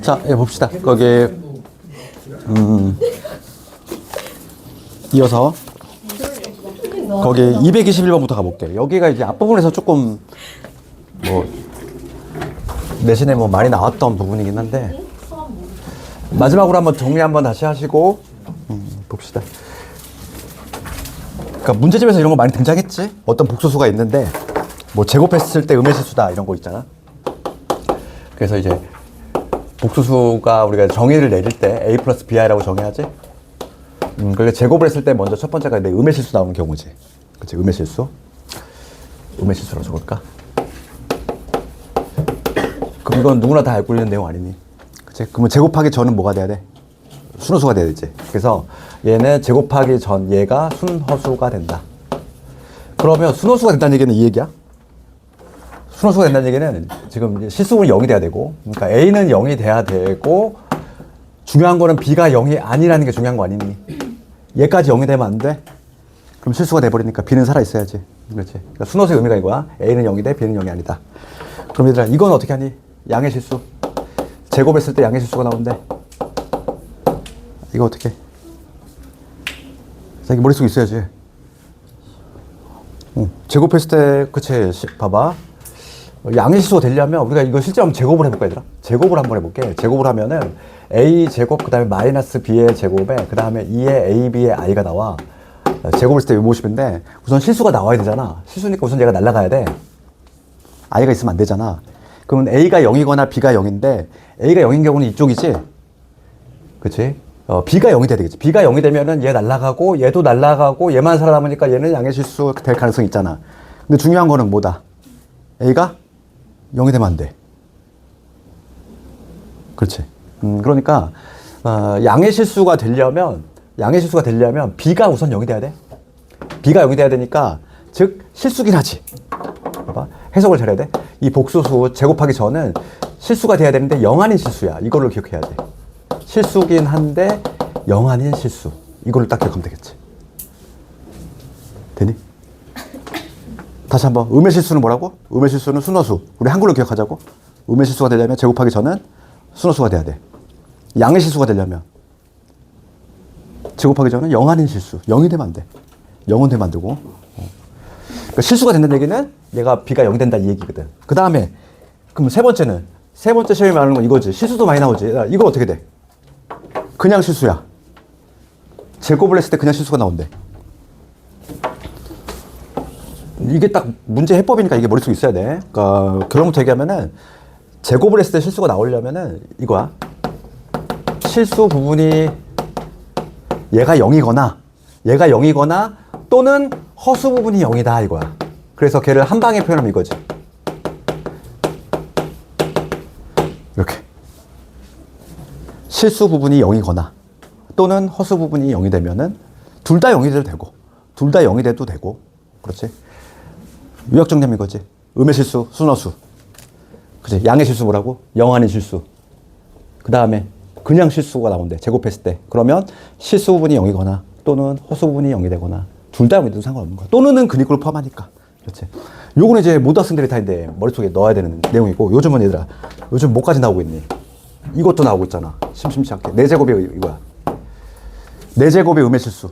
자, 예, 봅시다. 거기 이어서 거기 221번부터 가볼게. 여기가 이제 앞부분에서 조금 뭐 내신에 뭐 많이 나왔던 부분이긴 한데 마지막으로 한번 정리 한번 다시 하시고 봅시다. 그러니까 문제집에서 이런 거 많이 등장했지. 어떤 복소수가 있는데 뭐 제곱했을 때 음해실수다 이런 거 있잖아. 그래서 이제 복소수가 우리가 정의를 내릴 때 a 플러스 bi라고 정의하지. 그러니까 제곱을 했을 때 먼저 첫 번째가 내 음해실수 나오는 경우지. 그치? 음해실수. 음해실수라고 적을까? 그럼 이건 누구나 다 알고 있는 내용 아니니? 그치? 그러면 제곱하기 전은 뭐가 돼야 돼? 순호수가 돼야 되지. 그래서 얘는 제곱하기 전 얘가 순허수가 된다. 그러면 순호수가 된다는 얘기는 이 얘기야? 순호수가 된다는 얘기는 지금 실수분이 0이 돼야 되고, 그러니까 A는 0이 돼야 되고, 중요한 거는 B가 0이 아니라는 게 중요한 거 아니니? 얘까지 0이 되면 안 돼? 그럼 실수가 돼버리니까 B는 살아있어야지. 그렇지. 그러니까 순호수의 의미가 이거야. A는 0이 돼, B는 0이 아니다. 그럼 얘들아, 이건 어떻게 하니? 양의 실수. 제곱했을 때 양의 실수가 나온대. 이거 어떻게? 자, 이게 머릿속에 있어야지. 제곱했을 때, 그치, 봐봐. 양의 실수가 되려면 우리가 이거 실제 한번 제곱을 해볼까, 얘들아? 제곱을 한번 해볼게. 제곱을 하면은 a 제곱, 그 다음에 마이너스 b의 제곱에, 그 다음에 2의 a, b의 i가 나와. 제곱을 했을 때 모습인데, 우선 실수가 나와야 되잖아. 실수니까 우선 얘가 날아가야 돼. i가 있으면 안 되잖아. 그러면 a가 0이거나 b가 0인데, a가 0인 경우는 이쪽이지? 그치? b가 0이 돼야 되겠지. b가 0이 되면은 얘 날아가고, 얘도 날아가고, 얘만 살아남으니까 얘는 양의 실수 될 가능성이 있잖아. 근데 중요한 거는 뭐다? a가 0이 되면 안 돼. 그렇지. 그러니까, 양의 실수가 되려면 B가 우선 0이 돼야 돼. B가 0이 돼야 되니까, 즉, 실수긴 하지. 봐봐. 해석을 잘해야 돼. 이 복소수 제곱하기 전은 실수가 돼야 되는데 0 아닌 실수야. 이거를 기억해야 돼. 실수긴 한데 0 아닌 실수. 이거를 딱 기억하면 되겠지. 되니? 다시 한번. 음의 실수는 뭐라고? 음의 실수는 순허수. 우리 한글로 기억하자고. 음의 실수가 되려면 제곱하기 전은 순허수가 돼야 돼. 양의 실수가 되려면 제곱하기 전은 0 아닌 실수. 0이 되면 안 돼. 0은 되면 안 되고. 그러니까 실수가 된다는 얘기는 얘가 B가 0이 된다 이 얘기거든. 그 다음에 그럼 세 번째 시험에 말하는 건 이거지. 실수도 많이 나오지. 이거 어떻게 돼? 그냥 실수야. 제곱을 했을 때 그냥 실수가 나온대. 이게 딱 문제 해법이니까 이게 머릿속에 있어야 돼. 그러니까 결론부터 얘기하면은 제곱을 했을 때 실수가 나오려면은 이거야. 실수 부분이 얘가 0이거나 또는 허수 부분이 0이다 이거야. 그래서 걔를 한 방에 표현하면 이거지. 이렇게. 실수 부분이 0이거나 또는 허수 부분이 0이 되면은 둘 다 0이 돼도 되고 둘 다 0이 돼도 되고 그렇지. 유학정리하면 이거지. 음의 실수, 순허수. 그치. 양의 실수 뭐라고? 0 아닌 실수. 그 다음에 그냥 실수가 나온대. 제곱했을 때. 그러면 실수 부분이 0이거나 또는 허수 부분이 0이 되거나 둘 다 0이 돼도 상관없는 거야. 또는은 근입구를 포함하니까. 그렇지. 요거는 이제 모든 학생들이 다 이제 머릿속에 넣어야 되는 내용이고 요즘은 얘들아 요즘 뭐까지 나오고 있니? 이것도 나오고 있잖아. 심심치 않게. 4제곱이 이거야. 4제곱의 음의 실수.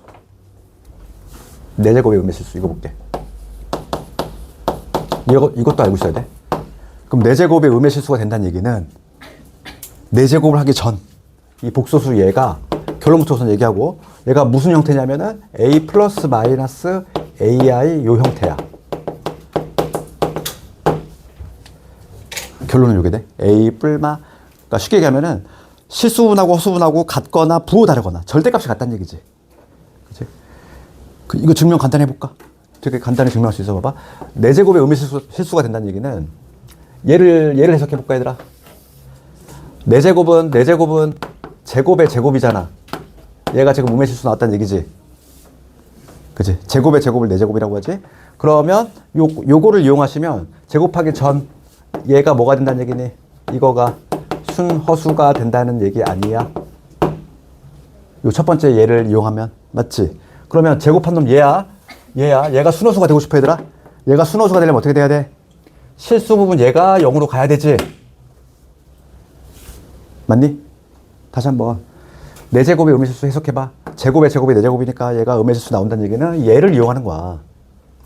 4제곱의 음의 실수. 이거 볼게. 이것도 알고 있어야 돼. 그럼 4제곱의 음의 실수가 된다는 얘기는 4제곱을 하기 전 이 복소수 얘가 결론부터 우선 얘기하고 얘가 무슨 형태냐면은 a 플러스 마이너스 ai 요 형태야. 결론은 요게 돼. a 뿔마 그러니까 쉽게 얘기하면은 실수분하고 허수분하고 같거나 부호 다르거나 절대값이 같다는 얘기지. 그치? 이거 증명 간단히 해볼까? 되게 간단히 증명할 수 있어. 봐봐. 4제곱의 음의 실수가 된다는 얘기는 얘를 해석해볼까 얘들아. 4제곱은 제곱의 제곱이잖아. 얘가 지금 음의 실수 나왔다는 얘기지. 그치? 제곱의 제곱을 4제곱이라고 하지. 그러면 요거를 이용하시면 제곱하기 전 얘가 뭐가 된다는 얘기니? 이거가 순허수가 된다는 얘기 아니야? 요 첫 번째 얘를 이용하면 맞지? 그러면 제곱한 놈 얘가 순허수가 되고 싶어 얘들아. 얘가 순허수가 되려면 어떻게 돼야 돼? 실수 부분 얘가 0으로 가야 되지. 맞니? 다시 한번. 4제곱의 음의실수 해석해봐. 제곱의 제곱이 4제곱이니까 얘가 음의실수 나온다는 얘기는 얘를 이용하는 거야.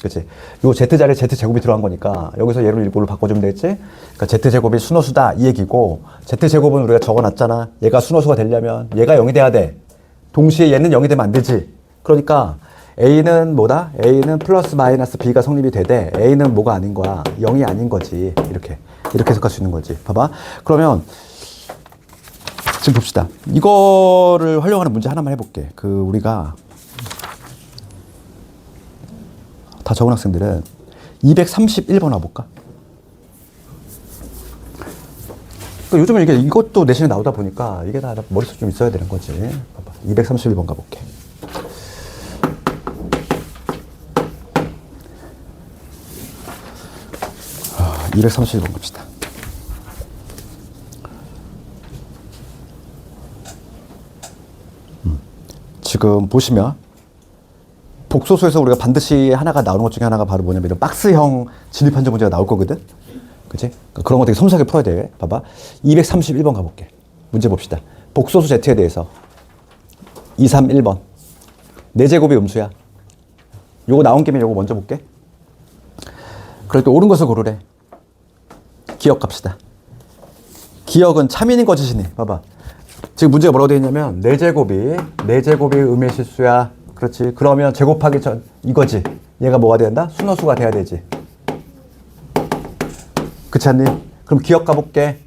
그치? 요 Z자리에 Z제곱이 들어간 거니까 여기서 얘를 일부러 바꿔주면 되겠지? 그러니까 Z제곱이 순호수다 이 얘기고 Z제곱은 우리가 적어놨잖아. 얘가 순호수가 되려면 얘가 0이 돼야 돼. 동시에 얘는 0이 되면 안 되지. 그러니까 A는 뭐다? A는 플러스 마이너스 B가 성립이 되되 A는 뭐가 아닌 거야? 0이 아닌 거지. 이렇게 해석할 수 있는 거지. 봐봐. 그러면 지금 봅시다. 이거를 활용하는 문제 하나만 해볼게. 우리가 다 적은 학생들은 231번 와볼까? 요즘은 이것도 내신에 나오다 보니까 이게 다 머릿속에 좀 있어야 되는 거지. 봐봐. 231번 가볼게. 아, 231번 갑시다. 지금 보시면 복소수에서 우리가 반드시 하나가 나오는 것 중에 하나가 바로 뭐냐면 이런 박스형 진입한정 문제가 나올 거거든. 그치? 그런 거 되게 섬세하게 풀어야 돼. 봐봐. 231번 가볼게. 문제 봅시다. 복소수 Z에 대해서 231번 4제곱이 음수야. 요거 나온 김에 요거 먼저 볼게. 그럴 때 옳은 것을 고르래. 기억 갑시다. 기억은 참인인 거짓이니. 봐봐. 지금 문제가 뭐라고 되어 있냐면 4제곱이 음의 실수야. 그렇지. 그러면 제곱하기 전 이거지. 얘가 뭐가 된다? 순호수가 돼야 되지. 그렇지 않니? 그럼 기억 가볼게.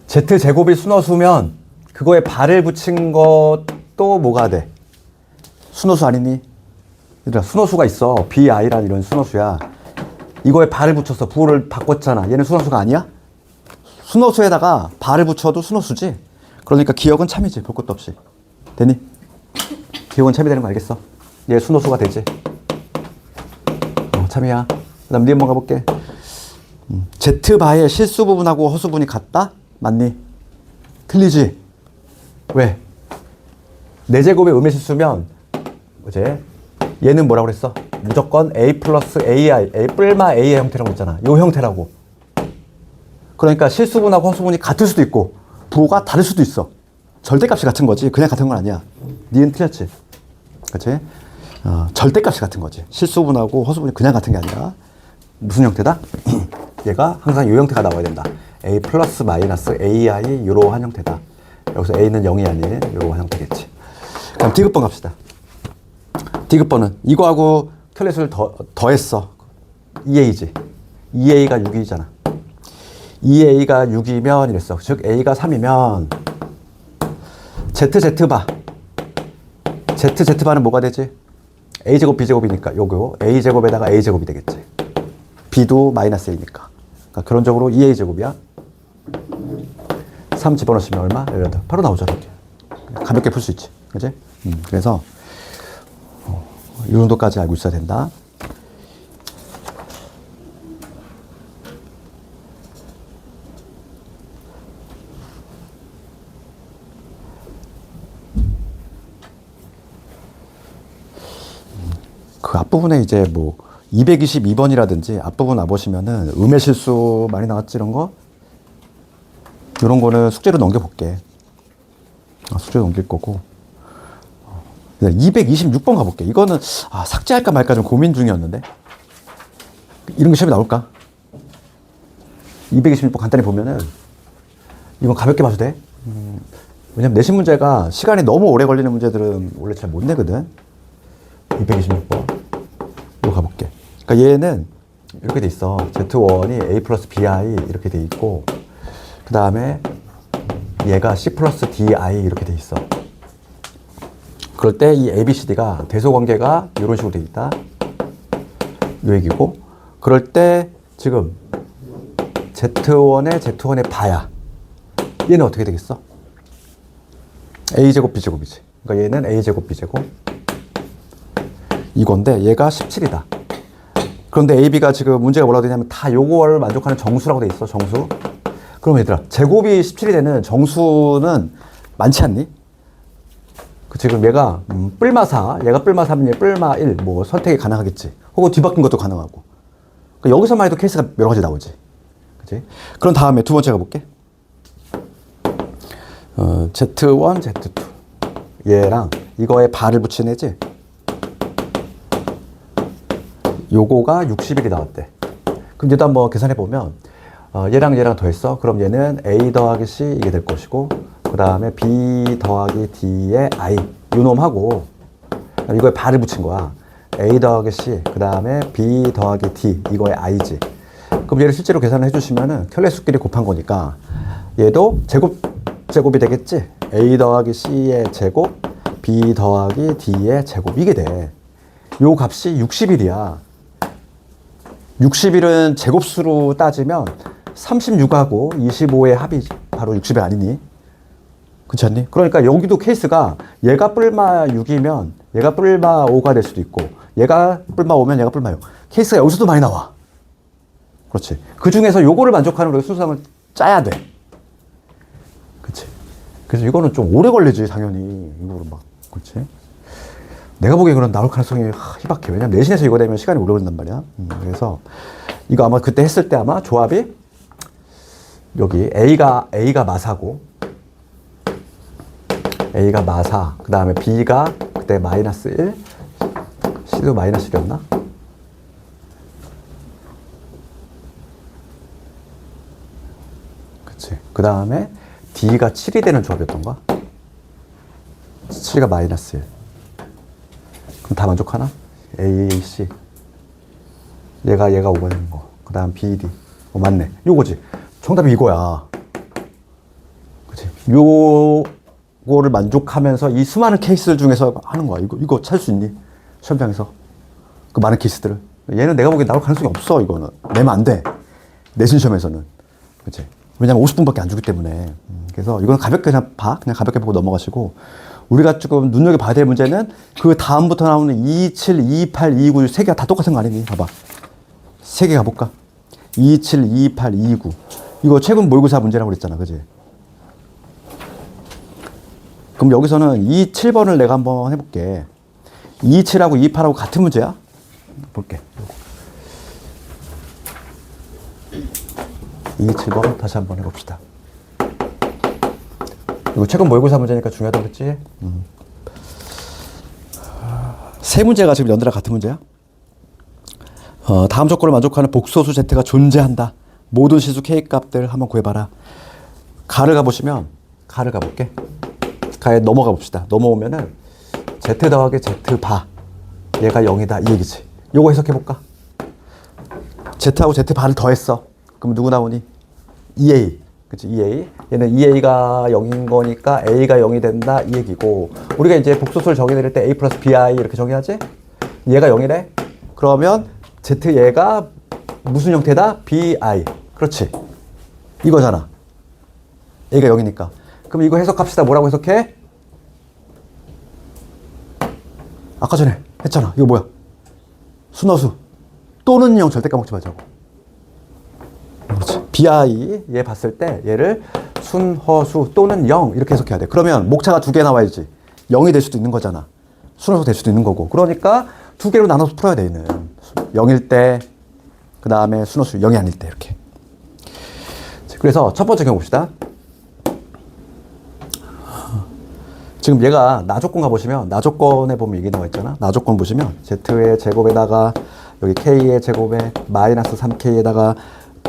Z제곱이 순호수면 그거에 발을 붙인 것도 뭐가 돼? 순호수 아니니? 얘들아, 순호수가 있어. BI라는 이런 순호수야. 이거에 발을 붙였어. 부호를 바꿨잖아. 얘는 순호수가 아니야? 순호수에다가 발을 붙여도 순호수지? 그러니까 기억은 참이지. 볼 것도 없이. 되니? 기억은 참이 되는 거 알겠어? 얘 순호수가 되지? 참이야. 그 다음 니 한번 가볼게. Z바의 실수 부분하고 허수 부분이 같다? 맞니? 틀리지? 왜? 4제곱의 음의 실수면 어제 얘는 뭐라고 그랬어? 무조건 A 플러스 AI, A 뿔마 A의 형태라고 했잖아. 요 형태라고. 그러니까 실수분하고 허수분이 같을 수도 있고 부호가 다를 수도 있어. 절대값이 같은 거지. 그냥 같은 건 아니야. 니은 틀렸지? 그치? 절대값이 같은 거지. 실수분하고 허수분이 그냥 같은 게 아니라 무슨 형태다? 얘가 항상 이 형태가 나와야 된다. A 플러스 마이너스 AI 이러한 형태다. 여기서 A는 0이 아닌 이러한 형태겠지. 그럼 D급번 갑시다. D급번은 이거하고 켤레수를 더했어. 2A지. 2A가 6이잖아. 2A가 6이면 이랬어. 즉 A가 3이면 ZZ바. ZZ바는 뭐가 되지? A제곱 B제곱이니까 요거 A제곱에다가 A제곱이 되겠지. B도 마이너스 A니까. 그러니까 결론적으로 2A제곱이야. 3 집어넣으시면 얼마? 바로 나오잖아. 가볍게 풀 수 있지. 그치? 그래서 이 정도까지 알고 있어야 된다. 그 앞부분에 이제 뭐 222번이라든지 앞부분 와보시면은 음의 실수 많이 나왔지 이런 거? 이런 거는 숙제로 넘겨볼게. 숙제로 넘길 거고. 226번 가볼게. 이거는 삭제할까 말까 좀 고민 중이었는데 이런 게 시험에 나올까? 226번 간단히 보면은 이건 가볍게 봐도 돼. 왜냐면 내신 문제가 시간이 너무 오래 걸리는 문제들은 원래 잘 못 내거든. 226번 이거 가볼게. 그러니까 얘는 이렇게 돼 있어. Z1이 A 플러스 BI 이렇게 돼 있고 그 다음에 얘가 C 플러스 DI 이렇게 돼 있어. 그럴 때 이 ABCD가 대소관계가 이런 식으로 돼 있다. 이 얘기고 그럴 때 지금 Z1의 바야. 얘는 어떻게 되겠어? A제곱 B제곱이지. 그러니까 얘는 A제곱 B제곱 이건데 얘가 17이다. 그런데 AB가 지금 문제가 뭐라고 되냐면 다 요거를 만족하는 정수라고 돼 있어. 정수. 그럼 얘들아 제곱이 17이 되는 정수는 많지 않니? 그 지금 얘가 뿔마 4, 얘가 뿔마 3, 얘 뿔마 1 뭐 선택이 가능하겠지. 혹은 뒤바뀐 것도 가능하고. 그러니까 여기서만 해도 케이스가 여러 가지 나오지. 그치? 그럼 다음에 두 번째 가볼게. Z1, Z2 얘랑 이거에 발을 붙인 애지. 요거가 60일이 나왔대. 그럼 얘도 한번 계산해 보면 얘랑 더했어. 그럼 얘는 A 더하기 C 이게 될 것이고, 그 다음에 B 더하기 D의 I 요 놈하고 이거에 발을 붙인 거야. A 더하기 C 그 다음에 B 더하기 D 이거의 I지. 그럼 얘를 실제로 계산을 해주시면은 켤레수끼리 곱한 거니까 얘도 제곱이 되겠지. A 더하기 C의 제곱 B 더하기 D의 제곱 이게 돼. 요 값이 60일이야. 60일은 제곱수로 따지면 36하고 25의 합이 바로 60일 아니니? 그렇지 않니? 그러니까 여기도 케이스가 얘가 뿔마 6이면 얘가 뿔마 5가 될 수도 있고, 얘가 뿔마 5면 얘가 뿔마 6. 케이스가 여기서도 많이 나와. 그렇지. 그 중에서 요거를 만족하는 우리가 순수함을 짜야 돼. 그렇지. 그래서 이거는 좀 오래 걸리지, 당연히. 이거를 막. 그렇지. 내가 보기에 그런 나올 가능성이 희박해. 왜냐면 내신에서 이거 되면 시간이 오래 걸린단 말이야. 그래서 이거 아마 그때 했을 때 아마 조합이 여기 A가 마사고, A가 마사, 그 다음에 B가 그때 마이너스 1, C도 마이너스 1이었나? 그치. 그 다음에 D가 7이 되는 조합이었던가? 7가 마이너스 1. 그럼 다 만족하나? A, C. 얘가 5가 되는 거. 그 다음 B, D. 맞네. 요거지. 정답이 이거야. 그치. 요거를 만족하면서 이 수많은 케이스들 중에서 하는 거야. 이거 찾을 수 있니? 시험장에서. 그 많은 케이스들을. 얘는 내가 보기엔 나올 가능성이 없어, 이거는. 내면 안 돼. 내신 시험에서는. 그치. 왜냐면 50분밖에 안 주기 때문에. 그래서 이거는 가볍게 그냥 그냥 가볍게 보고 넘어가시고, 우리가 조금 눈여겨봐야 될 문제는 그 다음부터 나오는 27, 28, 29, 세 개가 다 똑같은 거 아니니? 봐봐. 세 개 가볼까? 27, 28, 29. 이거 최근 모의고사 문제라고 그랬잖아. 그지? 그럼 여기서는 27번을 내가 한번 해볼게. 27하고 28하고 같은 문제야? 볼게. 27번 다시 한번 해봅시다. 이거 최근 모의고사 문제니까 중요하다고 그랬지? 세 문제가 지금 연달아 같은 문제야? 다음 조건을 만족하는 복소수 Z가 존재한다. 모든 실수 K값들 한번 구해봐라. 가를 가보시면, 가를 가볼게. 가에 넘어가 봅시다. 넘어오면은 Z 더하기 Z 바 얘가 0이다 이 얘기지. 요거 해석해볼까? Z하고 Z 바를 더했어. 그럼 누구 나오니? 2A. 그치, 2A. 얘는 2A가 0인 거니까 A가 0이 된다 이 얘기고, 우리가 이제 복소수를 정의내릴 때 A 플러스 BI 이렇게 정의하지? 얘가 0이래? 그러면 Z 얘가 무슨 형태다? BI. 그렇지. 이거잖아. A가 0이니까. 그럼 이거 해석합시다. 뭐라고 해석해? 아까 전에 했잖아. 이거 뭐야? 순허수. 또는 0 절대 까먹지 말자고. 그렇지. BI 얘 봤을 때 얘를 순허수 또는 0 이렇게 해석해야 돼. 그러면 목차가 두 개 나와야지. 0이 될 수도 있는 거잖아. 순허수 될 수도 있는 거고. 그러니까 두 개로 나눠서 풀어야 돼. 얘는 0일 때, 그 다음에 순허수 0이 아닐 때 이렇게. 그래서 첫 번째 경우 봅시다. 지금 얘가 나조건 가보시면, 나조건에 보면 이게 나와 있잖아. 나조건 보시면 Z의 제곱에다가 여기 K의 제곱에 마이너스 3K에다가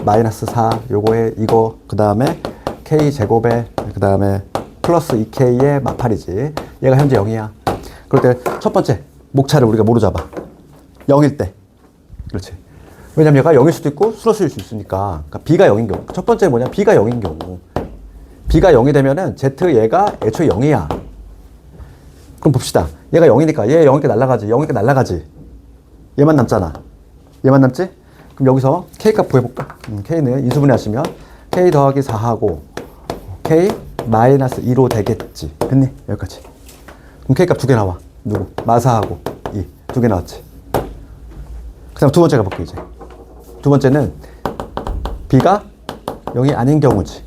마이너스 4 요거에 이거 그 다음에 K 제곱에 그 다음에 플러스 2K의 마팔이지. 얘가 현재 0이야. 그럴 때 첫 번째 목차를 우리가 뭐로 잡아? 0일 때. 그렇지. 왜냐면 얘가 0일 수도 있고 순허수일 수 있으니까. 그러니까 B가 0인 경우. 첫 번째 뭐냐? B가 0인 경우. B가 0이 되면은 Z 얘가 애초에 0이야. 그럼 봅시다. 얘가 0이니까 얘 0이니까 날라가지. 0이니까 날라가지. 얘만 남잖아. 얘만 남지? 그럼 여기서 K값 구해볼까? K는 인수분해 하시면 K 더하기 4하고 K 마이너스 2로 되겠지. 됐니? 여기까지. 그럼 K값 두 개 나와. 누구? 마사하고 2. 두 개 나왔지. 그 다음 두 번째 가볼게, 이제. 두 번째는 B가 0이 아닌 경우지.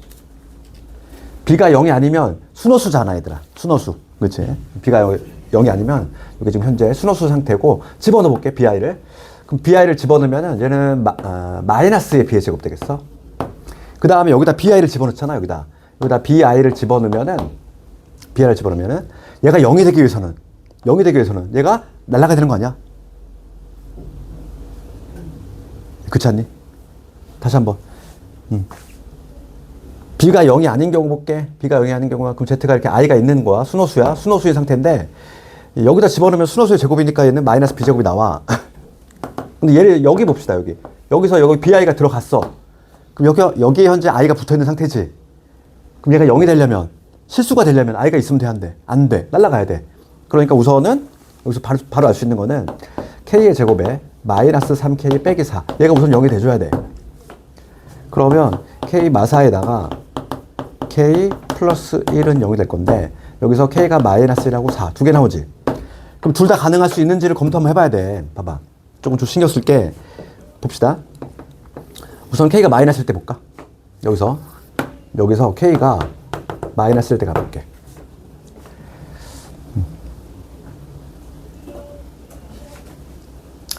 B가 0이 아니면 순허수잖아, 얘들아. 순허수. 그렇지? B가 0이 아니면 이게 지금 현재 순허수 상태고, 집어넣어 볼게, BI를. 그럼 BI를 집어넣으면은 얘는 마이너스의 B의 제곱 되겠어? 그 다음에 여기다 BI를 집어넣잖아, 여기다. 여기다 bi를 집어넣으면은 얘가 0이 되기 위해서는 얘가 날아가야 되는 거 아니야? 그렇지 않니? 다시 한번. b가 0이 아닌 경우 볼게. b가 0이 아닌 경우가 그럼 z가 이렇게 i가 있는 거야. 순호수야. 순호수인 상태인데 여기다 집어넣으면 순호수의 제곱이니까 얘는 마이너스 b제곱이 나와. 근데 얘를 여기 봅시다. 여기서 여기 bi가 들어갔어. 그럼 여기에 현재 i가 붙어있는 상태지. 그럼 얘가 0이 되려면 실수가 되려면 i가 있으면 돼, 안 돼? 안 돼. 날아가야 돼. 그러니까 우선은 여기서 바로 알 수 있는 거는 k의 제곱에 마이너스 3k 빼기 4. 얘가 우선 0이 돼줘야 돼. 그러면 k 마사에다가 k 플러스 1은 0이 될 건데 여기서 k가 마이너스 1하고 4. 두 개 나오지. 그럼 둘 다 가능할 수 있는지를 검토 한번 해봐야 돼. 봐봐. 조금 좀 신경 쓸게. 봅시다. 우선 k가 마이너스일 때 볼까? 여기서 k가 마이너스일 때 가볼게.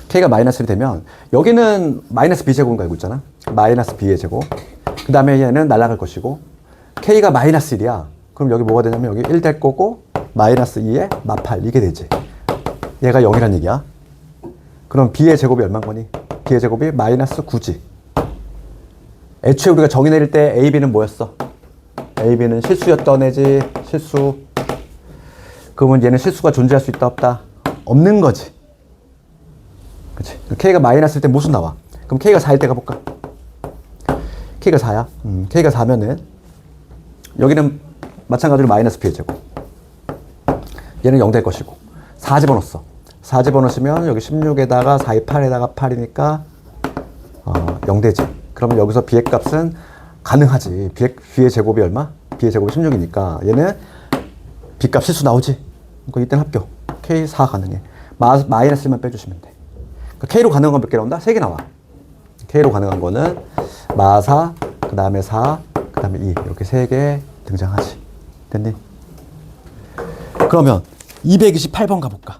k가 마이너스이 되면 여기는 마이너스 b제곱인 거 알고 있잖아. 마이너스 b의 제곱. 그 다음에 얘는 날아갈 것이고 k가 마이너스 1이야. 그럼 여기 뭐가 되냐면 여기 1 될 거고 마이너스 2에 마팔 이게 되지. 얘가 0이란 얘기야. 그럼 b의 제곱이 얼마인 거니? b의 제곱이 마이너스 9지. 애초에 우리가 정의 내릴 때 a, b는 뭐였어? a, b는 실수였던 애지. 실수. 그러면 얘는 실수가 존재할 수 있다 없다? 없는 거지. 그치? k가 마이너스일 때 무슨 나와? 그럼 k가 4일 때 가볼까? k가 4야. k가 4면은 여기는 마찬가지로 마이너스 b의 제곱. 얘는 0 될 것이고 4 집어넣었어. 4 집어넣으시면 여기 16에다가 4이 8에다가 8이니까 0 되지. 그러면 여기서 b의 값은 가능하지. b의 제곱이 얼마? b의 제곱이 16이니까 얘는 b 값 실수 나오지. 그러니까 이때는 합격. k 4 가능해. 마이너스 1만 빼주시면 돼. 그러니까 k로 가능한 건 몇 개 나온다? 3개 나와. k로 가능한 거는 마4, 그 다음에 4, 그 다음에 2 이렇게 3개 등장하지. 됐니? 그러면 228번 가볼까?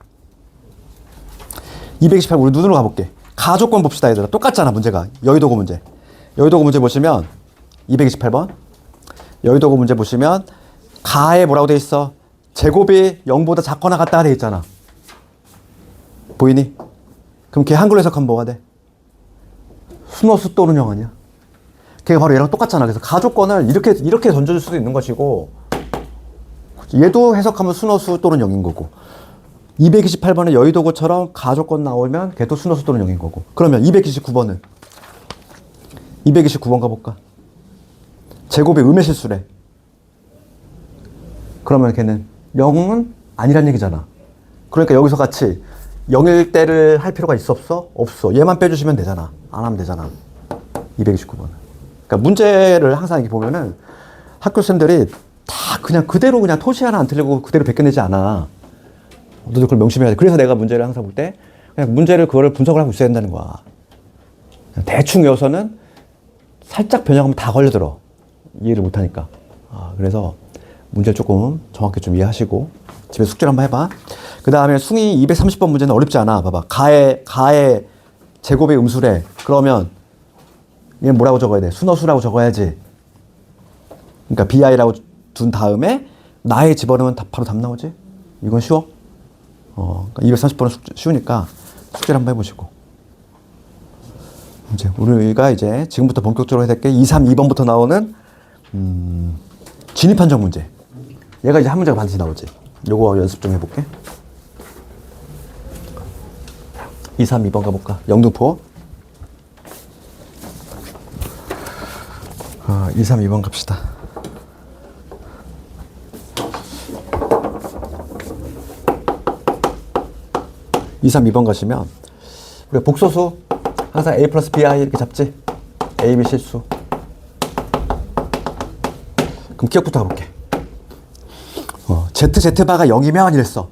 228번 우리 눈으로 가볼게. 가조건 봅시다 얘들아. 똑같잖아 문제가. 여의도고 문제. 여의도고 문제 보시면 228번 여의도고 문제 보시면 가에 뭐라고 돼 있어? 제곱이 0보다 작거나 같다가 돼 있잖아. 보이니? 그럼 걔 한글로 해석하면 뭐가 돼? 순호수 또는 0 아니야? 걔가 바로 얘랑 똑같잖아. 그래서 가조건을 이렇게 던져줄 수도 있는 것이고 얘도 해석하면 순호수 또는 0인 거고 228번에 여의도고처럼 가조건 나오면 걔도 순호수 또는 0인 거고 그러면 229번은 229번 가볼까? 제곱이 음의 실수래. 그러면 걔는 0은 아니란 얘기잖아. 그러니까 여기서 같이 0일 때를 할 필요가 있어 없어? 없어. 얘만 빼주시면 되잖아. 안 하면 되잖아. 229번은. 그러니까 문제를 항상 이렇게 보면은 학교생들이 다 그냥 그대로 그냥 토시 하나 안 틀리고 그대로 베껴내지 않아. 너도 그걸 명심해야 돼. 그래서 내가 문제를 항상 볼 때 그냥 문제를 그거를 분석을 하고 있어야 된다는 거야. 대충 외워서는 살짝 변형하면 다 걸려들어. 이해를 못하니까. 그래서 문제를 조금 정확히 좀 이해하시고 집에 숙제를 한번 해봐. 그 다음에 숭이 230번 문제는 어렵지 않아. 봐봐. 가의 제곱의 음수래. 그러면 얘는 뭐라고 적어야 돼? 순호수라고 적어야지. 그러니까 bi라고 둔 다음에 나에 집어넣으면 바로 답 나오지? 이건 쉬워? 그러니까 230번은 쉬우니까 숙제를 한번 해보시고. 이제 우리가 이제 지금부터 본격적으로 해야 될 게 2, 3, 2번부터 나오는 진입 판정 문제. 얘가 이제 한 문제가 반드시 나오지. 요거 연습 좀 해볼게. 2, 3, 2번 가볼까? 영등포. 2, 3, 2번 갑시다. (2, 3, 2번) 가시면 우리가 복소수 항상 a 플러스 bi 이렇게 잡지. a, b 실수. 그럼 기억부터 가볼게. z바가 0이면 이랬어.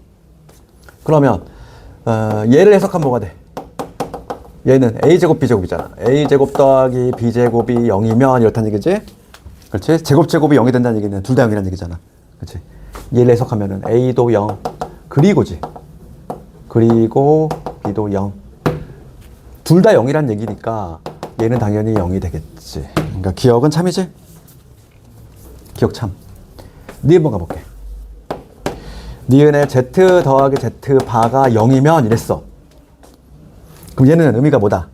그러면 얘를 해석하면 뭐가 돼? 얘는 a제곱 b제곱이잖아. a제곱 더하기 b제곱이 0이면 이렇다는 얘기지? 그렇지? 제곱제곱이 0이 된다는 얘기는 둘 다 0이라는 얘기잖아. 그렇지? 얘를 해석하면은 a도 0 그리고지. 그리고 b도 0. 둘 다 0이란 얘기니까 얘는 당연히 0이 되겠지. 그러니까 기억은 참이지? 기억 참. 니은번 가볼게. 니은의 z 더하기 z 바가 0이면 이랬어. 그럼 얘는 의미가 뭐다?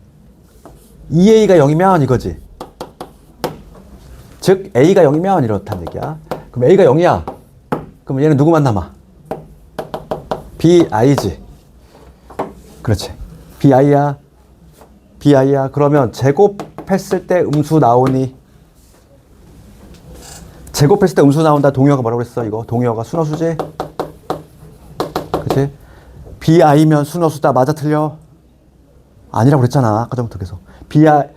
2a가 0이면 이거지. 즉 a가 0이면 이렇다는 얘기야. 그럼 a가 0이야. 그럼 얘는 누구만 남아? bi지. 그렇지. bi야. bi야. 그러면 제곱했을 때 음수 나오니? 제곱했을 때 음수 나온다. 동의어가 뭐라고 그랬어? 이거 동의어가 순어수지? 그치? bi면 순어수다. 맞아 틀려? 아니라고 그랬잖아. 아까 전부터 계속.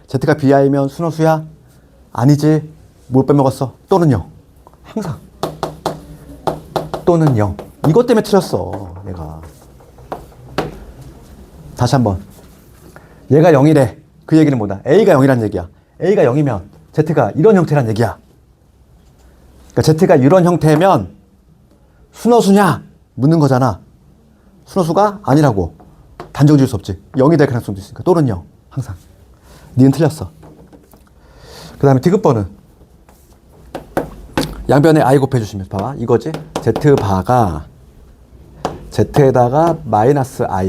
z가 bi면 순어수야? 아니지. 뭘 빼먹었어? 또는 0. 항상. 또는 0. 이것 때문에 틀렸어. 얘가. 다시 한번. 얘가 0이래. 그 얘기는 뭐다? a가 0이란 얘기야. a가 0이면 z가 이런 형태란 얘기야. 그러니까 z가 이런 형태면 순어수냐? 묻는 거잖아. 순어수가 아니라고. 단정 지을 수 없지. 0이 될 가능성도 있으니까. 또는 0. 항상. 니은 틀렸어. 그 다음에 디귿번은 양변에 i 곱해주시면 봐봐. 이거지. z바가 z에다가 마이너스 i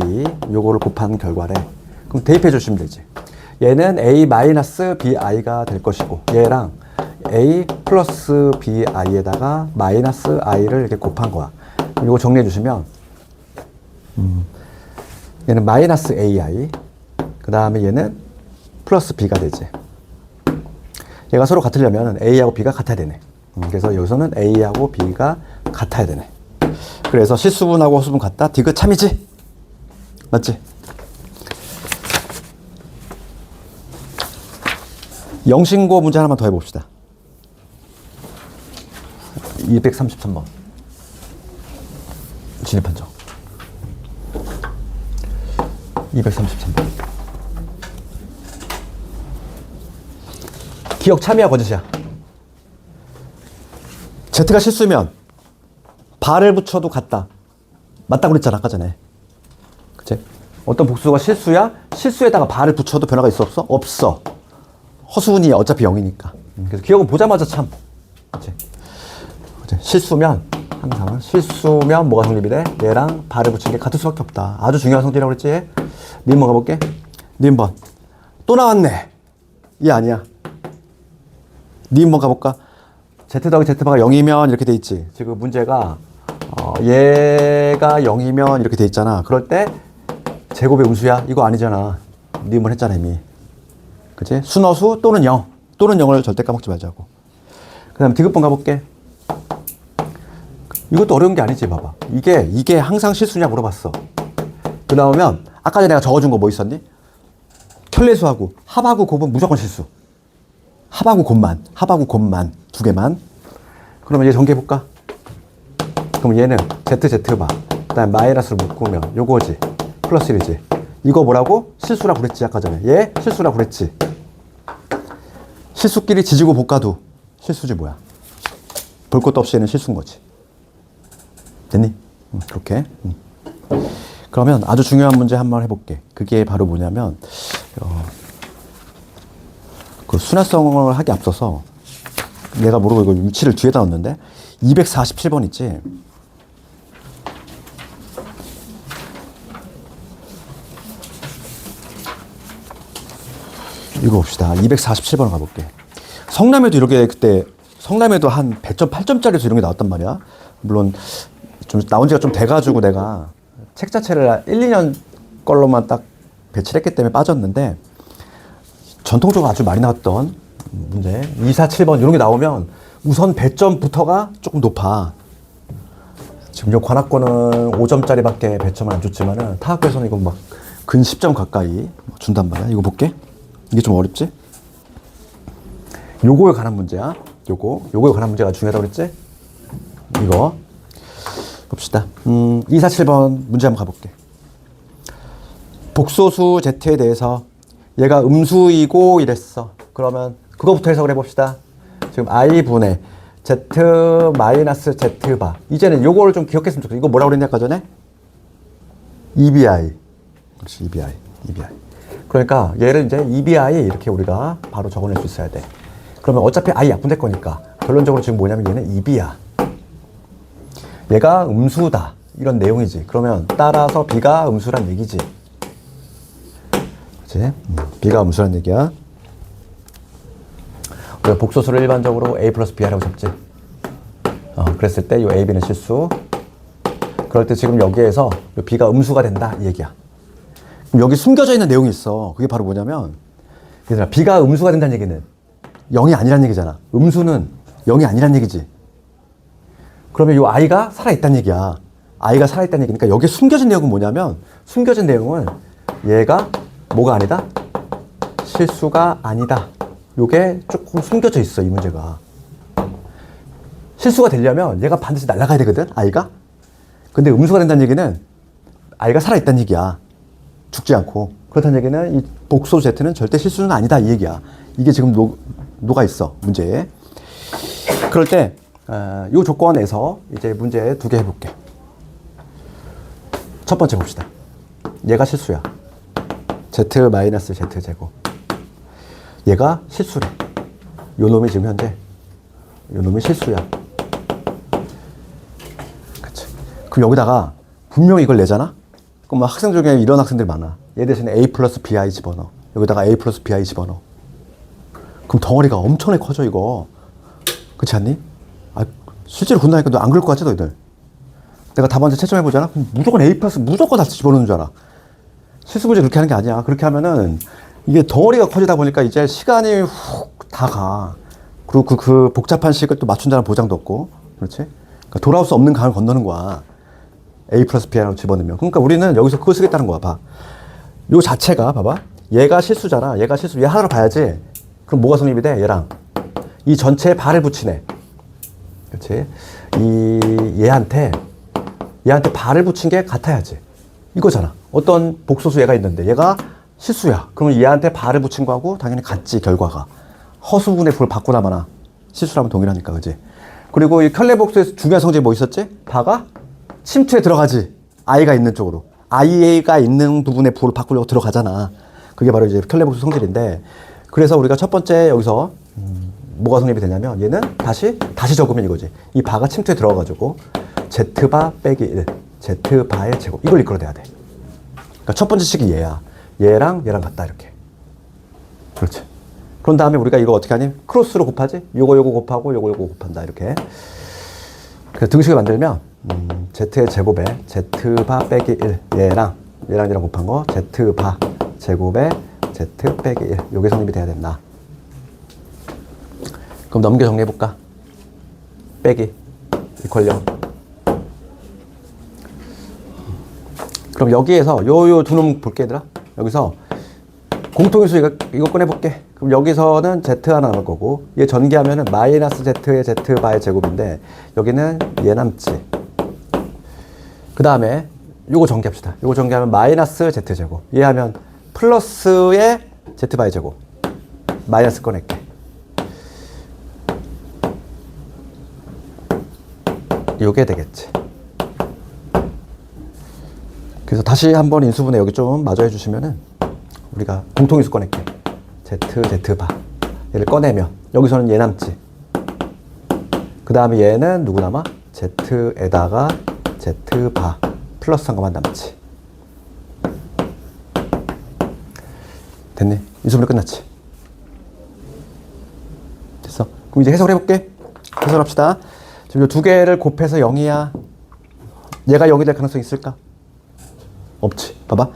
요거를 곱한 결과래. 그럼 대입해 주시면 되지. 얘는 a 마이너스 bi가 될 것이고 얘랑 a 플러스 bi에다가 마이너스 i를 이렇게 곱한 거야. 이거 정리해 주시면 얘는 마이너스 ai 그 다음에 얘는 플러스 b가 되지. 얘가 서로 같으려면 a하고 b가 같아야 되네. 그래서 여기서는 a하고 b가 같아야 되네. 그래서 실수분하고 허수분 같다. 디귿 참이지? 맞지? 영신고 문제 하나만 더 해봅시다. 233번. 진입판정. 233번. 기억 참이야, 거짓이야? Z가 실수면 바를 붙여도 같다. 맞다고 그랬잖아, 아까 전에. 그치? 어떤 복수가 실수야? 실수에다가 바를 붙여도 변화가 있어, 없어? 없어. 허수분이 어차피 0이니까. 그래서 기억은 보자마자 참. 그치? 실수면, 항상 실수면 뭐가 성립이 돼? 얘랑 바를 붙인 게 같을 수밖에 없다. 아주 중요한 성질이라고 그랬지? 니은번 가볼게. 니은번. 또 나왔네. 얘 아니야. 니은번 가볼까? Z 더하기 Z바가 0이면 이렇게 돼 있지. 지금 문제가 얘가 0이면 이렇게 돼 있잖아. 그럴 때 제곱의 음수야? 이거 아니잖아. 니은번 했잖아 이미. 그치? 순어수 또는 0. 또는 0을 절대 까먹지 말자고. 그 다음 디귿번 가볼게. 이것도 어려운 게 아니지. 봐봐. 이게 항상 실수냐 물어봤어. 그 나오면 아까 전에 내가 적어준 거 뭐 있었니? 켤레수하고 합하고 곱은 무조건 실수. 합하고 곱만 두 개만. 그러면 얘 전개해볼까? 그럼 얘는 ZZ바 그 다음에 마이너스를 묶으면 요거지. 플러스 1이지. 이거 뭐라고? 실수라고 그랬지 아까 전에. 얘 실수라고 그랬지. 실수끼리 지지고 볶아도 실수지 뭐야. 볼 것도 없이 얘는 실수인 거지. 됐니? 그렇게. 그러면 아주 중요한 문제 한번 해볼게. 그게 바로 뭐냐면 그 순화성을 하기 앞서서 내가 모르고 이거 위치를 뒤에다 넣었는데 247번 있지? 이거 봅시다. 247번 가볼게. 성남에도 이렇게 그때 성남에도 한 100점, 8점짜리에서 이런 게 나왔단 말이야. 물론 좀 나온 지가 좀 돼가지고 내가 책 자체를 1, 2년 걸로만 딱 배치를 했기 때문에 빠졌는데 전통적으로 아주 많이 나왔던 문제 247번 이런 게 나오면 우선 배점부터가 조금 높아. 지금 요 관악권은 5점짜리밖에 배점을 안 줬지만은 타학교에서는 이거 막 근 10점 가까이 준단 말이야. 이거 볼게. 이게 좀 어렵지? 요거에 관한 문제야. 요거에 관한 문제가 중요하다고 그랬지? 이거 봅시다. 247번 문제 한번 가볼게. 복소수 Z에 대해서 얘가 음수이고 이랬어. 그러면 그거부터 해석을 해봅시다. 지금 i분의 Z 마이너스 Z바. 이제는 요거를 좀 기억했으면 좋겠어. 이거 뭐라고 그랬냐 아까 전에? EBI. 그렇지, EBI. 그러니까 얘를 이제 EBI 이렇게 우리가 바로 적어낼 수 있어야 돼. 그러면 어차피 I 약분될 거니까 결론적으로 지금 뭐냐면 얘는 입이야. 얘가 음수다. 이런 내용이지. 그러면 따라서 B가 음수란 얘기지. 그치? B가 음수란 얘기야. 우리가 복소수를 일반적으로 A 플러스 B라고 잡지. 그랬을 때 이 A, B는 실수. 그럴 때 지금 여기에서 B가 음수가 된다 이 얘기야. 그럼 여기 숨겨져 있는 내용이 있어. 그게 바로 뭐냐면 얘들아, B가 음수가 된다는 얘기는 0이 아니란 얘기잖아. 음수는 0이 아니란 얘기지. 그러면 이 I가 살아있다는 얘기야. I가 살아있다는 얘기니까 여기에 숨겨진 내용은 뭐냐면, 숨겨진 내용은 얘가 뭐가 아니다? 실수가 아니다. 요게 조금 숨겨져 있어, 이 문제가. 실수가 되려면 얘가 반드시 날아가야 되거든, I가. 근데 음수가 된다는 얘기는 I가 살아있다는 얘기야. 죽지 않고. 그렇다는 얘기는 이 복소 Z는 절대 실수는 아니다, 이 얘기야. 이게 지금 녹아 있어, 문제에. 그럴 때 이 조건에서 이제 문제 2개 해볼게. 첫 번째 봅시다. 얘가 실수야. Z-Z 제곱. 얘가 실수래. 요 놈이 지금 현재 요 놈이 실수야. 그치. 그럼 여기다가 분명히 이걸 내잖아? 그럼 학생 중에 이런 학생들 많아. 얘 대신에 A 플러스 BI 집어넣어. 여기다가 A 플러스 BI 집어넣어. 그럼 덩어리가 엄청나게 커져, 이거. 그렇지 않니? 실제로 군다니까 너 안 그럴 것 같지, 너희들? 내가 답안지 채점해보잖아? 그럼 무조건 A 플러스 무조건 다 집어넣는 줄 알아. 실수 문제 그렇게 하는 게 아니야. 그렇게 하면은 이게 덩어리가 커지다 보니까 이제 시간이 훅 다 가. 그리고 그 복잡한 식을 또 맞춘다는 보장도 없고. 그렇지? 그러니까 돌아올 수 없는 강을 건너는 거야. A 플러스 B라고 집어넣으면. 그러니까 우리는 여기서 그거 쓰겠다는 거야. 봐. 요 자체가, 봐봐. 얘가 실수잖아. 얘가 실수. 얘 하나로 봐야지. 그럼 뭐가 성립이 돼? 얘랑. 이 전체에 발을 붙이네. 그렇지? 얘한테 발을 붙인 게 같아야지. 이거잖아. 어떤 복소수 얘가 있는데 얘가 실수야. 그러면 얘한테 발을 붙인 거하고 당연히 같지, 결과가. 허수분의 부를 받고 나마나 실수라면 동일하니까, 그지? 그리고 이 켤레복수에서 중요한 성질이 뭐 있었지? 바가 침투에 들어가지. I가 있는 쪽으로. I가 있는 부분의 부를 바꾸려고 들어가잖아. 그게 바로 이제 켤레복수 성질인데, 그래서 우리가 첫 번째 여기서 뭐가 성립이 되냐면 얘는 다시 적으면 이거지. 이 바가 침투에 들어가가지고 Z바 빼기 1, Z바의 제곱, 이걸 이끌어내야 돼. 그러니까 첫 번째 식이 얘야. 얘랑 같다, 이렇게. 그렇지. 그런 다음에 우리가 이거 어떻게 하니? 크로스로 곱하지? 요거 곱하고 요거 곱한다, 이렇게. 그래서 등식을 만들면 Z의 제곱에 Z바 빼기 1, 얘랑 곱한 거 Z바 제곱에 Z 빼기 1, 요게 성립이 돼야 된다. 그럼 넘겨 정리해볼까? 빼기 이퀄 0. 그럼 여기에서 요 두 놈 볼게, 얘들아. 여기서 공통인수 이거 꺼내볼게. 그럼 여기서는 Z 하나 나올 거고, 얘 전개하면은 마이너스 Z의 Z바의 제곱인데 여기는 얘 남지. 그 다음에 요거 전개합시다. 요거 전개하면 마이너스 Z 제곱. 얘 하면 플러스의 Z바의 제곱. 마이너스 꺼낼게. 요게 되겠지. 그래서 다시 한번 인수분해 여기 좀 마저 해주시면은 우리가 공통인수 꺼낼게. Z바. 얘를 꺼내면 여기서는 얘 남지. 그 다음에 얘는 누구 남아? Z에다가 Z바 플러스한 것만 남지. 됐네. 인수분해 끝났지. 됐어. 그럼 이제 해석을 해볼게. 해석합시다. 지금 이 두 개를 곱해서 0이야. 얘가 0이 될 가능성이 있을까? 없지. 봐봐.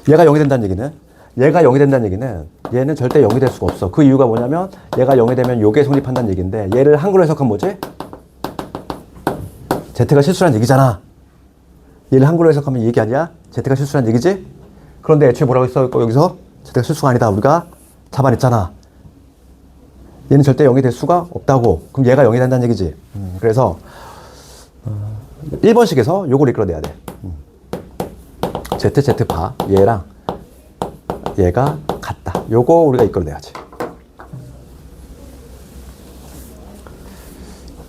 얘가 0이 된다는 얘기는 얘는 절대 0이 될 수가 없어. 그 이유가 뭐냐면 얘가 0이 되면 요게 성립한다는 얘기인데, 얘를 한글로 해석하면 뭐지? Z가 실수란 얘기잖아. 얘를 한글로 해석하면 이 얘기 아니야? Z가 실수란 얘기지? 그런데 애초에 뭐라고 써있고 여기서 Z가 실수가 아니다. 우리가 잡아냈잖아. 얘는 절대 0이 될 수가 없다고. 그럼 얘가 0이 된다는 얘기지. 그래서 1번식에서 요걸 이끌어내야 돼. Z바 얘랑 얘가 같다. 요거 우리가 이끌어내야지.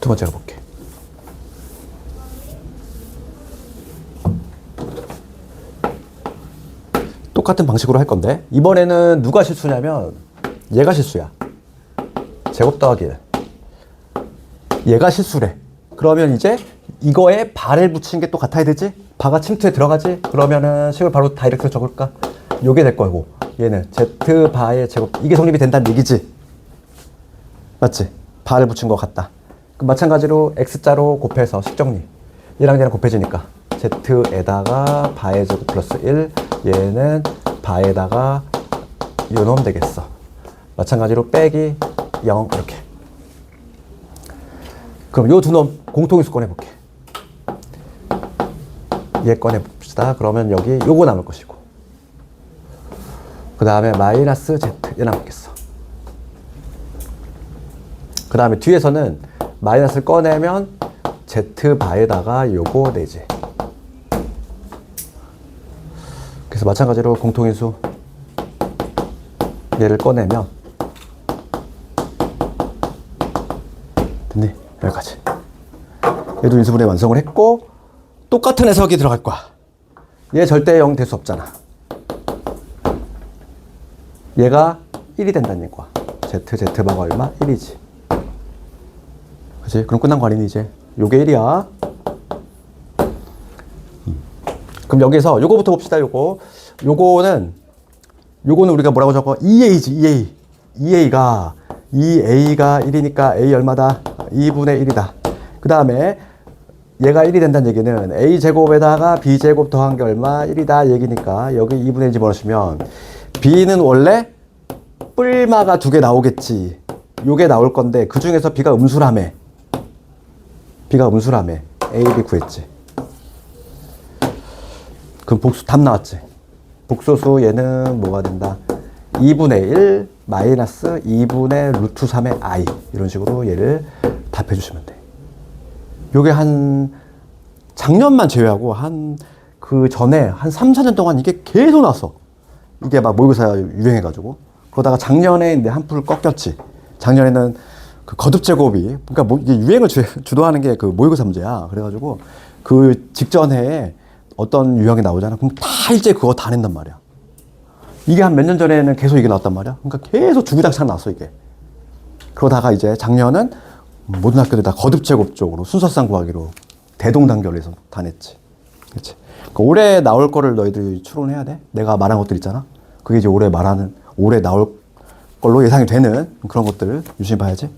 두 번째로 볼게. 똑같은 방식으로 할 건데, 이번에는 누가 실수냐면 얘가 실수야. 제곱 더하기 1. 얘가 실수래. 그러면 이제 이거에 바를 붙인 게 또 같아야 되지? 바가 침투에 들어가지? 그러면은 식을 바로 다이렉트로 적을까? 요게 될 거고, 얘는 z 바의 제곱, 이게 성립이 된다는 얘기지? 맞지? 바를 붙인 것 같다. 그럼 마찬가지로 x자로 곱해서 식정리. 얘랑 얘랑 곱해지니까 z에다가 바의 제곱 플러스 1, 얘는 바에다가 요놈 되겠어. 마찬가지로 빼기 0 이렇게. 그럼 요 두 놈 공통인수 꺼내볼게. 얘 꺼내봅시다. 그러면 여기 요거 남을 것이고, 그 다음에 마이너스 z 얘 남겠어. 그 다음에 뒤에서는 마이너스를 꺼내면 z 바에다가 요거 내지. 그래서 마찬가지로 공통인수 얘를 꺼내면 됐니? 여기까지. 얘도 인수분해 완성을 했고, 똑같은 해석이 들어갈 거야. 얘 절대 0 될 수 없잖아. 얘가 1이 된다는 얘기야. z바가 얼마? 1이지. 그치? 그럼 끝난 거 아니니, 이제? 요게 1이야. 그럼 여기서 요거부터 봅시다, 요거는 우리가 뭐라고 적어? 2a지, 2a가 1이니까 a 얼마다? 2분의 1이다. 그 다음에 얘가 1이 된다는 얘기는 a제곱에다가 b제곱 더한 게 얼마? 1이다 얘기니까 여기 2분의 1 집어넣으시면 b는 원래 뿔마가 2개 나오겠지. 요게 나올 건데 그 중에서 b가 음수라며. a, b 구했지. 그럼 복수 답 나왔지. 복소수 얘는 뭐가 된다? 2분의 1 마이너스 2분의 루트 3의 i 이런 식으로 얘를 답해 주시면 돼. 요게 한 작년만 제외하고 그 전에 한 3, 4년 동안 이게 계속 나왔어. 이게 막 모의고사 유행해가지고. 그러다가 작년에 이제 한풀 꺾였지. 작년에는 그 거듭 제곱이, 그러니까 뭐 이게 유행을 주도하는 게 그 모의고사 문제야. 그래가지고 그 직전 해에 어떤 유형이 나오잖아. 그럼 다 일제 그거 다 낸단 말이야. 이게 한 몇 년 전에는 계속 이게 나왔단 말이야. 그러니까 계속 주구장창 나왔어, 이게. 그러다가 이제 작년은 모든 학교들 다 거듭 제곱 쪽으로 순서상 구하기로 대동단결해서 다 냈지. 그치? 그러니까 올해 나올 거를 너희들이 추론해야 돼. 내가 말한 것들 있잖아. 그게 이제 올해 나올 걸로 예상이 되는 그런 것들을 유심히 봐야지.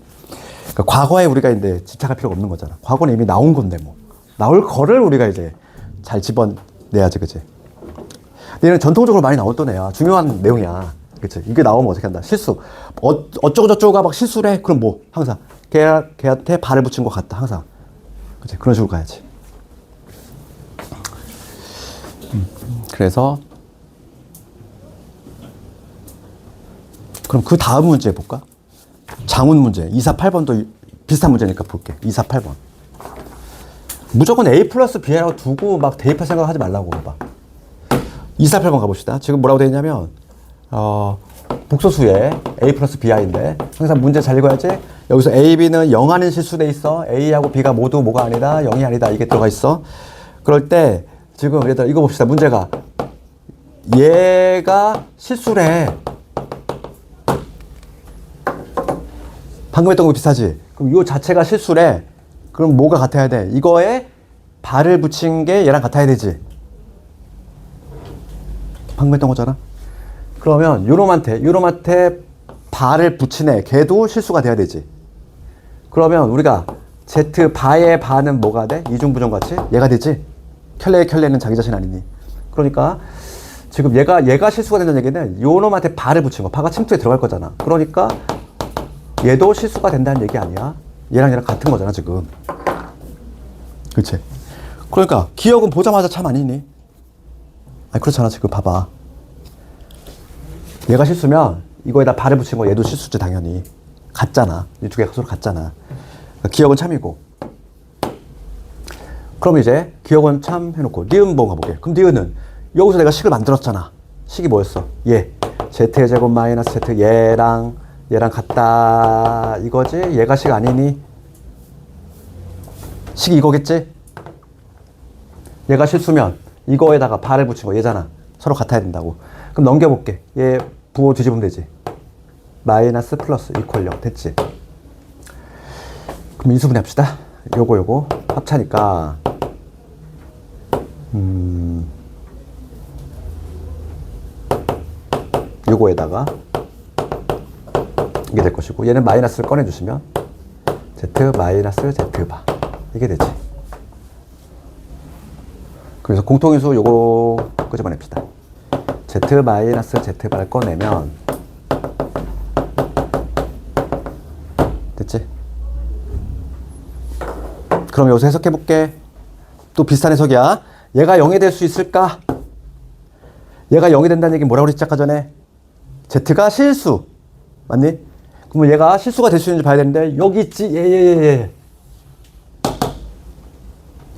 그러니까 과거에 우리가 이제 집착할 필요가 없는 거잖아. 과거는 이미 나온 건데 뭐. 나올 거를 우리가 이제 잘 집어내야지, 그치? 얘는 전통적으로 많이 나왔던 애야. 중요한 내용이야. 그치? 이게 나오면 어떻게 한다? 실수. 어쩌고저쩌고가 막 실수를 해. 그럼 뭐? 항상. 걔한테 발을 붙인 것 같다. 항상. 그치? 그런 식으로 가야지. 그래서. 그럼 그 다음 문제 볼까? 장훈 문제. 2, 4, 8번도 비슷한 문제니까 볼게. 2, 4, 8번. 무조건 A 플러스 B라고 두고 막 대입할 생각 하지 말라고 봐. 2, 4, 8번 가봅시다. 지금 뭐라고 되어 있냐면, 복소수에 A 플러스 Bi인데, 항상 문제 잘 읽어야지. 여기서 A, B는 0 아닌 실수돼 있어. A하고 B가 모두 뭐가 아니다? 0이 아니다. 이게 들어가 있어. 그럴 때, 지금 얘들아, 이거 봅시다. 문제가. 얘가 실수래. 방금 했던 거 비슷하지? 그럼 요 자체가 실수래. 그럼 뭐가 같아야 돼? 이거에 발을 붙인 게 얘랑 같아야 되지. 방금 했던 거잖아. 그러면 요놈한테 발을 붙인 애, 걔도 실수가 돼야 되지. 그러면 우리가 Z 바의 바는 뭐가 돼? 이중부정같이? 얘가 되지? 켤레는 자기 자신 아니니. 그러니까 지금 얘가 실수가 된다는 얘기는 요놈한테 발을 붙인 거. 바가 침투에 들어갈 거잖아. 그러니까 얘도 실수가 된다는 얘기 아니야? 얘랑 같은 거잖아, 지금. 그치? 그러니까 기억은 보자마자 참 아니니? 아니, 그렇잖아, 지금 봐봐. 얘가 실수면 이거에다 발을 붙인 거 얘도 실수지, 당연히. 같잖아. 이 두 개가 서로 같잖아. 그러니까 기억은 참이고. 그럼 이제 기억은 참 해놓고 니은 한번 가볼게. 그럼 니은은 여기서 내가 식을 만들었잖아. 식이 뭐였어? 얘. z의 제곱 마이너스 z 얘랑 같다 이거지? 얘가 식 아니니? 식이 이거겠지? 얘가 실수면 이거에다가 발을 붙인 거 얘잖아. 서로 같아야 된다고. 그럼 넘겨볼게. 얘 부호 뒤집으면 되지. 마이너스 플러스 이퀄 0 됐지? 그럼 인수분해 합시다. 요거 합차니까 요거에다가 이게 될 것이고 얘는 마이너스를 꺼내주시면 z 마이너스 z바 이게 되지. 그래서 공통인수 요거 끄집어냅시다. z 마이너스 z바를 꺼내면 됐지? 그럼 여기서 해석해볼게. 또 비슷한 해석이야. 얘가 0이 될 수 있을까? 얘가 0이 된다는 얘기는 뭐라고 그랬지 아까 전에? z가 실수. 맞니? 그러면 얘가 실수가 될 수 있는지 봐야 되는데 여기 있지. 예.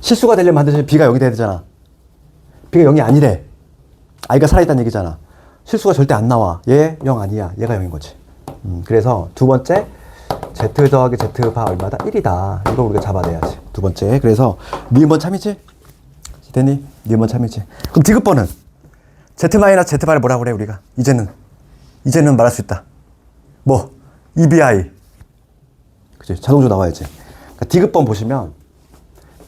실수가 되려면 반드시 b가 0이 돼야 되잖아. b가 0이 아니래. i가 살아있다는 얘기잖아. 실수가 절대 안 나와. 얘 0 아니야. 얘가 0인 거지. 그래서 두 번째 z 더하기 z바 얼마다? 1이다. 이거 우리가 잡아내야지. 두 번째. 그래서 니은번 참이지? 됐니? 니은번 참이지. 그럼 디귿번은 z 마이너스 z바를 뭐라고 그래 우리가? 이제는 말할 수 있다. 뭐? EBI. 그치? 자동적으로 나와야지. 그러니까 디귿번 보시면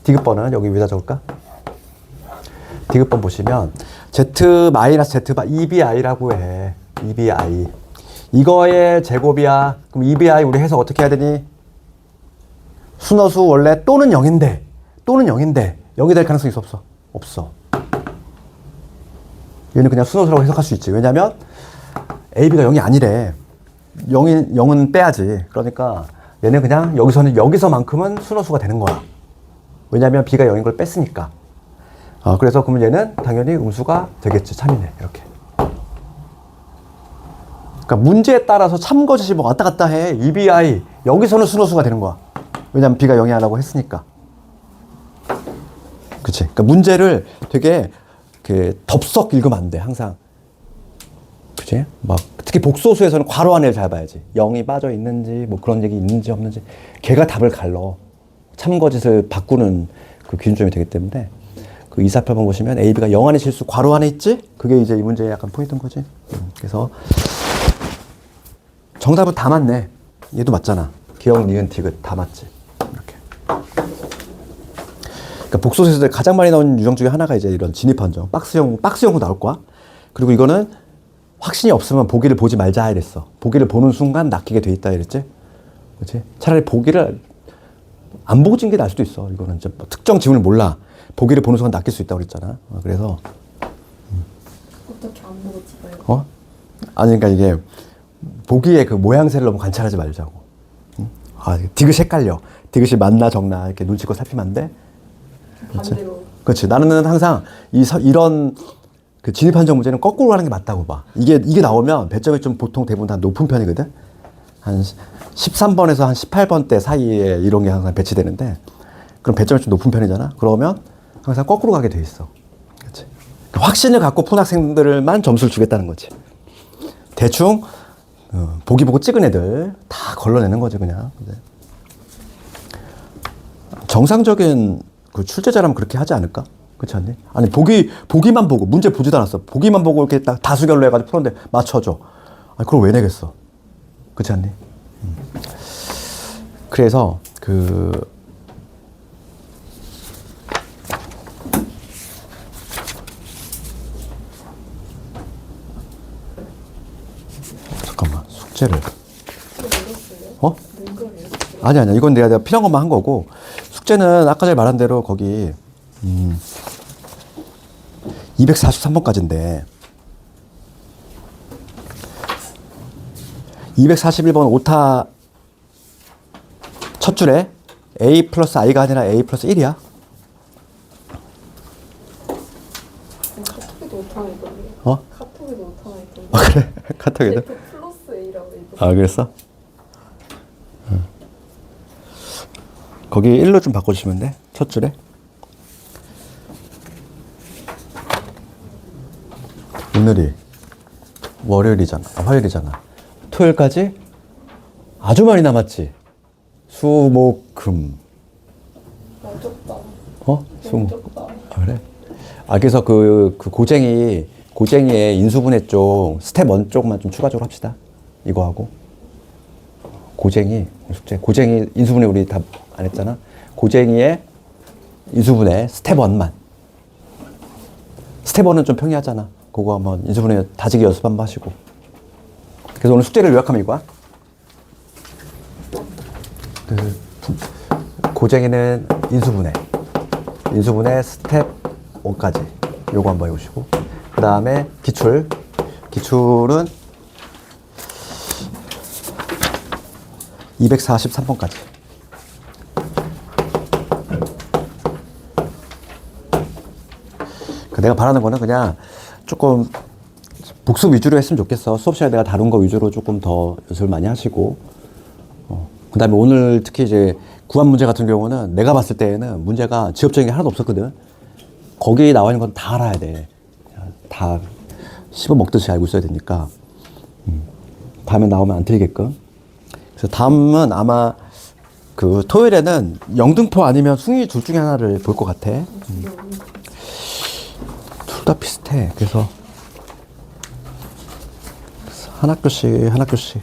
디귿번은 여기 위에다 적을까? 디귿번 보시면 z 마이너스 z바 EBI라고 해. EBI. 이거의 제곱이야. 그럼 EBI 우리 해석 어떻게 해야 되니? 순허수 원래 또는 0인데 0이 될 가능성이 있어 없어? 없어. 얘는 그냥 순허수라고 해석할 수 있지. 왜냐면 AB가 0이 아니래. 0은 빼야지. 그러니까 얘는 그냥 여기서만큼은 순허수가 되는 거야. 왜냐면 B가 0인 걸 뺐으니까. 그래서 그러면 얘는 당연히 음수가 되겠지. 참이네. 이렇게. 그러니까 문제에 따라서 참거짓이 뭐 왔다 갔다 해. EBI. 여기서는 순허수가 되는 거야. 왜냐면 B가 0이 아니라고 했으니까. 그치? 그러니까 문제를 되게 덥석 읽으면 안 돼. 항상. 그치? 막 특히 복소수에서는 괄호 안을 잘 봐야지. 0이 빠져 있는지 뭐 그런 얘기 있는지 없는지 걔가 답을 갈러. 참거짓을 바꾸는 그 기준점이 되기 때문에 그 248번 보시면 AB가 0 안에 실수 괄호 안에 있지? 그게 이제 이 문제의 약간 포인트인 거지. 그래서 정답은 다 맞네. 얘도 맞잖아. 기억, 니은, 디귿 다 맞지. 이렇게. 그러니까 복소수에서 가장 많이 나오는 유형 중에 하나가 이제 이런 진입한정. 박스형으로 나올 거야. 그리고 이거는 확신이 없으면 보기를 보지 말자 이랬어. 보기를 보는 순간 낚이게 돼 있다 이랬지. 그렇지? 차라리 보기를 안 보고 찐 게 나을 수도 있어. 이거는 이제 특정 지문을 몰라. 보기를 보는 순간 낚일 수 있다고 그랬잖아. 그래서 어떻게 안 보고 찍어요? 아니 그러니까 이게 보기의 그 모양새를 너무 관찰하지 말자고. 디귿이 헷갈려. 디귿이 맞나 적나 이렇게 눈치껏 살피면 안 돼. 반대로. 그렇지. 나는 항상 이런 그 진입한정 문제는 거꾸로 하는 게 맞다고 봐. 이게 나오면 배점이 좀 보통 대부분 다 높은 편이거든. 한 13번에서 한 18번대 사이에 이런 게 항상 배치되는데 그럼 배점이 좀 높은 편이잖아. 그러면 항상 거꾸로 가게 돼 있어. 그렇지. 확신을 갖고 푼 학생들만 점수를 주겠다는 거지. 대충 보기 보고 찍은 애들 다 걸러내는 거지 그냥. 정상적인 그 출제자라면 그렇게 하지 않을까? 그렇지 않니? 아니 보기만 보고 문제 보지도 않았어. 보기만 보고 이렇게 딱 다수결로 해가지고 풀었는데 맞춰줘. 아니 그걸 왜 내겠어? 그렇지 않니? 그래서 잠깐만 숙제를 아니야 이건 내가 필요한 것만 한 거고 숙제는 아까 전에 말한 대로 거기 243번까지인데 241번 오타 첫 줄에 A 플러스 I가 아니라 A 플러스 1이야. 카톡에도 오타나 있던데. 카톡에도 오타나 있던데. 그래? 카톡에도? F 플러스 A라고 있던데. 그랬어? 거기 1로 좀 바꿔주시면 돼. 첫 줄에. 오늘이 월요일이잖아. 화요일이잖아. 토요일까지 아주 많이 남았지. 수, 목, 금. 어렵다. 수, 목. 어렵다. 그래? 그래서 그 고쟁이의 인수분해 쪽, 스텝 1 쪽만 좀 추가적으로 합시다. 이거 하고. 고쟁이, 숙제. 고쟁이 인수분해 우리 다 안 했잖아. 고쟁이의 인수분해 스텝 1만. 스텝 1은 좀 평이하잖아. 그거 한번 인수분해 다지기 연습 한번 하시고. 그래서 오늘 숙제를 요약하면 이거야. 고쟁이는 인수분해. 인수분해 스텝 1까지. 요거 한번 해보시고. 그 다음에 기출. 기출은 243번까지. 내가 바라는 거는 그냥 조금 복습 위주로 했으면 좋겠어. 수업 시간에 내가 다룬 거 위주로 조금 더 연습을 많이 하시고. 그 다음에 오늘 특히 이제 구한 문제 같은 경우는 내가 봤을 때에는 문제가 지엽적인 게 하나도 없었거든. 거기에 나와 있는 건 다 알아야 돼. 다 씹어 먹듯이 알고 있어야 되니까. 다음에 나오면 안 틀리게끔. 그래서 다음은 아마 그 토요일에는 영등포 아니면 숭이 둘 중에 하나를 볼 것 같아. 둘 다 비슷해. 그래서 한 학교씩 한 학교씩.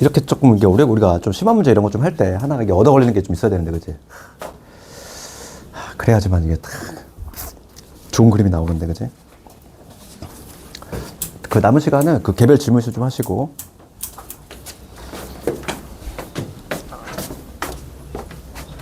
이렇게 조금 이게 우리가 좀 심한 문제 이런 거 좀 할 때 하나가 이게 얻어 걸리는 게 좀 있어야 되는데, 그지? 그래야지만 이게 딱 좋은 그림이 나오는데, 그지? 그 남은 시간은 그 개별 질문수 좀 하시고.